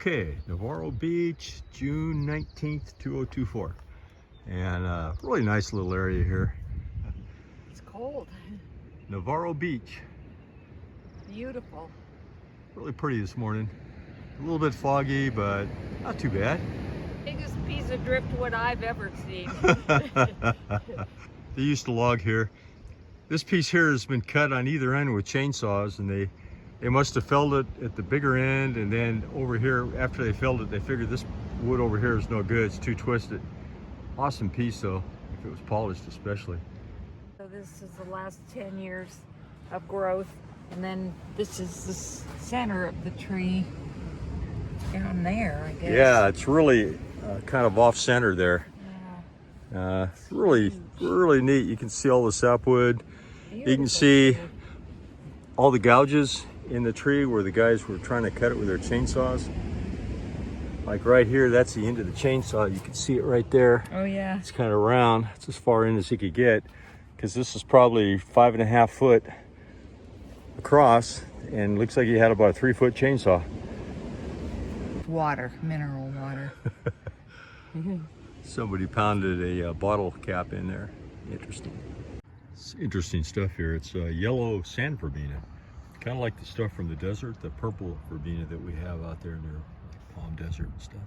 Okay, Navarro Beach, June 19th, 2024. And really nice little area here. It's cold. Navarro Beach. Beautiful. Really pretty this morning. A little bit foggy, but not too bad. Biggest piece of driftwood I've ever seen. They used to log here. This piece here has been cut on either end with chainsaws, and they must have felled it at the bigger end, and then over here, after they felled it, they figured this wood over here is no good, it's too twisted. Awesome piece though, if it was polished especially. So this is the last 10 years of growth, and then this is the center of the tree down there, I guess. Yeah, it's really kind of off center there. Yeah. Really neat. You can see all the sapwood. Beautiful. You can see all the gouges in the tree where the guys were trying to cut it with their chainsaws. Like right here, that's the end of the chainsaw. You can see it right there. Oh yeah. It's kind of round. It's as far in as he could get, because this is probably 5.5 foot across, and looks like he had about a 3-foot chainsaw. Water, mineral water. Somebody pounded a bottle cap in there. Interesting. It's interesting stuff here. It's yellow sand verbena. Kind of like the stuff from the desert, the purple verbena that we have out there near Palm Desert and stuff.